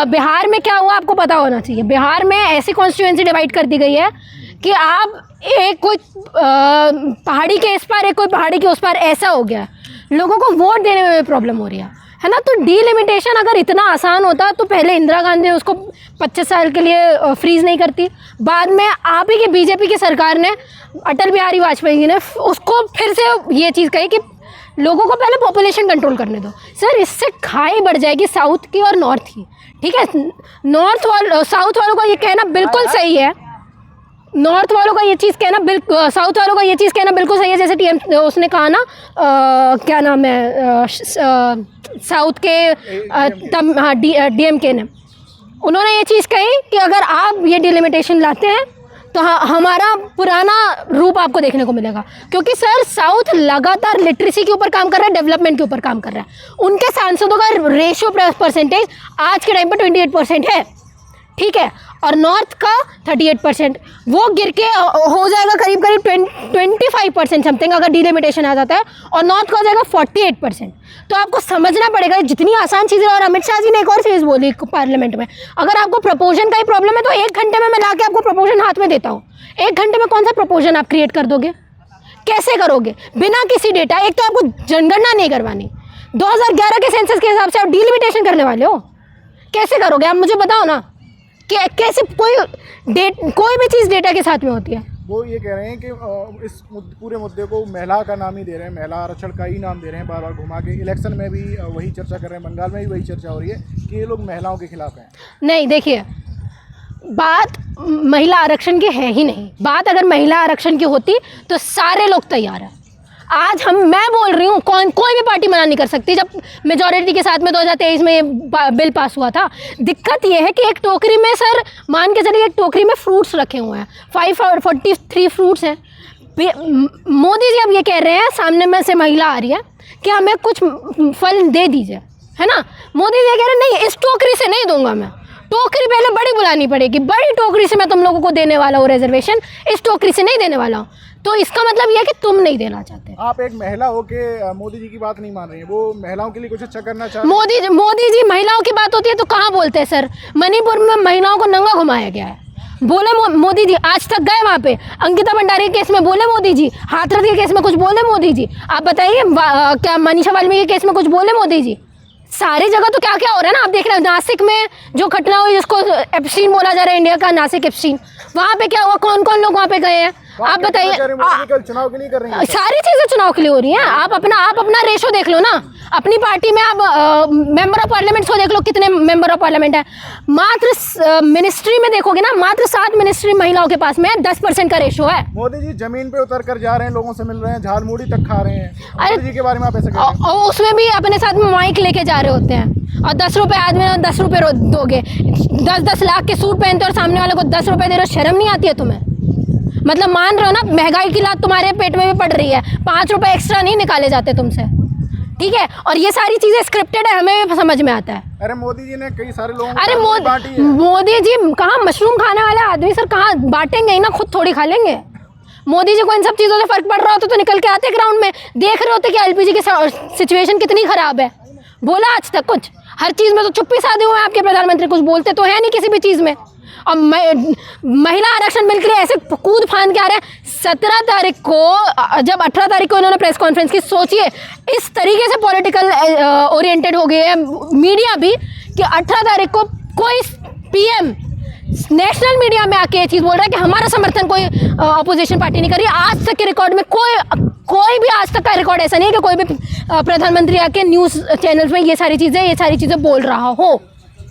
बिहार में क्या हुआ आपको पता होना चाहिए। बिहार में ऐसी कॉन्स्टिट्यूएंसी डिवाइड कर दी गई है कि आप एक कोई पहाड़ी के इस पार एक कोई पहाड़ी के उस पार, ऐसा हो गया। लोगों को वोट देने में प्रॉब्लम हो रही है ना। तो डीलिमिटेशन अगर इतना आसान होता तो पहले इंदिरा गांधी उसको 25 साल के लिए फ्रीज नहीं करती। बाद में आप ही की बीजेपी की सरकार ने, अटल बिहारी वाजपेयी जी ने उसको फिर से ये चीज़ कही कि लोगों को पहले पॉपुलेशन कंट्रोल करने दो। सर इससे खाई बढ़ जाएगी साउथ की और नॉर्थ की, ठीक है। साउथ वालों का ये कहना बिल्कुल सही है, नॉर्थ वालों का ये चीज़ कहना बिल्कुल, साउथ वालों का ये चीज़ कहना बिल्कुल सही है। जैसे उसने कहा ना, क्या नाम है, साउथ के DMK ने, उन्होंने ये चीज़ कही कि अगर आप ये डिलिमिटेशन लाते हैं तो हमारा पुराना रूप आपको देखने को मिलेगा। क्योंकि सर साउथ लगातार लिटरेसी के ऊपर काम कर रहा है, डेवलपमेंट के ऊपर काम कर रहा है। उनके सांसदों का रेशियो परसेंटेज आज के टाइम पर 28% है, ठीक है, और नॉर्थ का 38%। वो गिर के हो जाएगा करीब 25% समथिंग अगर डिलिमिटेशन आ जाता है, और नॉर्थ का हो जाएगा 48%। तो आपको समझना पड़ेगा जितनी आसान चीज़ें। और अमित शाह जी ने एक और चीज़ बोली पार्लियामेंट में, अगर आपको प्रपोजन का ही प्रॉब्लम है तो 1 घंटे में मैं ला के आपको प्रपोजन हाथ में देता हूँ। 1 घंटे में कौन सा प्रपोजन आप क्रिएट कर दोगे, कैसे करोगे बिना किसी डेटा। एक तो आपको जनगणना नहीं करवानी, 2011 के सेंसस के हिसाब से आप डिलिमिटेशन करने वाले हो, कैसे करोगे आप मुझे बताओ ना। कैसे कोई भी चीज़ डेटा के साथ में होती है। वो ये कह रहे हैं कि इस पूरे मुद्दे को महिला का नाम ही दे रहे हैं, महिला आरक्षण का ही नाम दे रहे हैं बार बार घुमा के। इलेक्शन में भी वही चर्चा कर रहे हैं, बंगाल में भी वही चर्चा हो रही है कि ये लोग महिलाओं के खिलाफ हैं। नहीं, देखिए बात महिला आरक्षण की है ही नहीं। बात अगर महिला आरक्षण की होती तो सारे लोग तैयार हैं। आज मैं बोल रही हूँ, कोई भी पार्टी मना नहीं कर सकती। जब मेजॉरिटी के साथ में 2023 में ये बिल पास हुआ था, दिक्कत ये है कि एक टोकरी में, सर मान के चलिए एक टोकरी में फ्रूट्स रखे हुए हैं, 543 फ्रूट्स हैं। मोदी जी अब ये कह रहे हैं, सामने में से महिला आ रही है कि हमें कुछ फल दे दीजिए, है ना। मोदी जी कह रहे हैं नहीं, इस टोकरी से नहीं दूंगा मैं, टोकरी पहले बड़ी बुलानी पड़ेगी, बड़ी टोकरी से मैं तुम लोगों को देने वाला हूँ रिजर्वेशन, इस टोकरी से नहीं देने वाला हूँ। तो इसका मतलब यह है कि तुम नहीं देना चाहते। आप एक महिला होके मोदी जी की बात नहीं मान रही है, वो महिलाओं के लिए कुछ अच्छा करना चाहते हैं। मोदी जी महिलाओं की बात होती है तो कहाँ बोलते हैं सर। मणिपुर में महिलाओं को नंगा घुमाया गया है, बोले मोदी जी। आज तक गए वहाँ पे, अंकिता भंडारी के केस में बोले मोदी जी, हाथरस के केस में कुछ बोले मोदी जी। आप बताइए क्या मनीषा वाल्मीकि के केस में कुछ बोले मोदी जी। सारी जगह तो क्या क्या हो रहा है ना, आप देख रहे हैं। नासिक में जो घटना हुई जिसको एप्स्टीन बोला जा रहा है, इंडिया का नासिक एप्स्टीन, वहाँ पे क्या हुआ, कौन कौन लोग वहाँ पे गए हैं आप बताइए। चुनाव के लिए कर रही हैं, सारी चीजें चुनाव के लिए हो रही हैं। आप अपना रेशो देख लो ना, अपनी पार्टी में आप मेंबर ऑफ पार्लियामेंट को देख लो, कितने मेंबर ऑफ पार्लियामेंट है। मात्र मिनिस्ट्री में देखोगे ना, मात्र 7 मिनिस्ट्री महिलाओं के पास में 10% का रेशो है। मोदी जी जमीन पे उतर कर जा रहे हैं, लोगों से मिल रहे हैं, झाल मूड़ी तक खा रहे हैं। मोदी जी के बारे में आप ऐसे कह रहे हैं, और उसमें भी अपने साथ में माइक लेके जा रहे होते हैं, और 10 रुपए आदमी 10 रुपए दोगे, 10-10 लाख के सूट पहनते हो और सामने वाले को 10 रुपए दे रहे हो, शर्म नहीं आती है तुम्हें। मतलब मान रहे हो ना, महंगाई की लात तुम्हारे पेट में भी पड़ रही है, 5 रुपए एक्स्ट्रा नहीं निकाले जाते तुमसे, ठीक है। और ये सारी चीजें स्क्रिप्टेड है, हमें भी समझ में आता है। अरे मोदी जी ने कई सारे लोगों अरे मोदी जी कहाँ मशरूम खाने वाले आदमी सर, कहाँ बांटेंगे ही ना, खुद थोड़ी खा लेंगे। मोदी जी को इन सब चीज़ों से फर्क पड़ रहा होता तो निकल के आते ग्राउंड में, देख रहे होते कि LPG की सिचुएशन कितनी खराब है। बोला आज तक कुछ? हर चीज़ में तो चुप्पी साधे हुए हैं आपके प्रधानमंत्री, कुछ बोलते तो है नहीं किसी भी चीज़ में। और महिला आरक्षण बिल के लिए ऐसे कूद फांद के आ रहे हैं। 17 तारीख को, जब 18 तारीख को उन्होंने प्रेस कॉन्फ्रेंस की, सोचिए इस तरीके से पॉलिटिकल ओरिएंटेड हो गए हैं मीडिया भी कि 18 तारीख को कोई PM नेशनल मीडिया में आके ये चीज़ बोल रहा है कि हमारा समर्थन कोई अपोजिशन पार्टी नहीं कर रही। आज तक के रिकॉर्ड में कोई भी आज तक का रिकॉर्ड ऐसा नहीं है कि कोई भी प्रधानमंत्री आके न्यूज़ चैनल्स में ये सारी चीज़ें बोल रहा हो,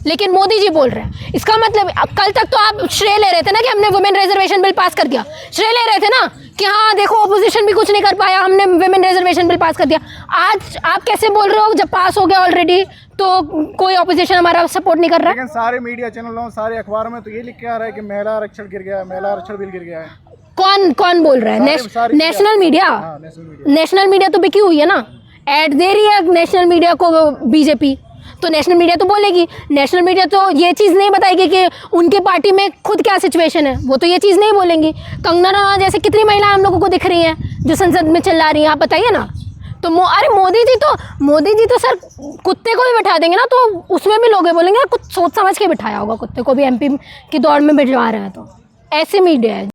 लेकिन मोदी जी बोल रहे हैं। इसका मतलब कल तक तो आप श्रेय ले रहे थे ना कि हमने वुमेन रिजर्वेशन बिल पास कर दिया, श्रेय ले रहे थे ना कि हाँ देखो अपोजिशन भी कुछ नहीं कर पाया, हमने वुमेन रिजर्वेशन बिल पास कर दिया। आज आप कैसे बोल रहे हो जब पास हो गया ऑलरेडी तो कोई ऑपोजिशन हमारा सपोर्ट नहीं कर रहा है। लेकिन सारे मीडिया चैनलों, सारे अखबारों में तो ये लिख के आ रहा है कि महिला आरक्षण गिर गया, महिला आरक्षण बिल गिर गया है। कौन बोल रहा है? National media. नेशनल मीडिया तो बिकी हुई है ना, ऐड दे रही है नेशनल मीडिया को बीजेपी, तो नेशनल मीडिया तो बोलेगी। नेशनल मीडिया तो ये चीज़ नहीं बताएगी कि उनके पार्टी में खुद क्या सिचुएशन है, वो तो ये चीज़ नहीं बोलेंगी। कंगना रनौत जैसे कितनी महिलाएं हम लोगों को दिख रही हैं जो संसद में चिल्ला रही हैं, आप बताइए ना। तो मोदी जी तो सर कुत्ते को भी बैठा देंगे ना, तो उसमें भी लोग ये बोलेंगे कुछ सोच समझ के बिठाया होगा कुत्ते को भी, एमपी की दौड़ में भिजवा रहे हैं, तो ऐसी मीडिया है।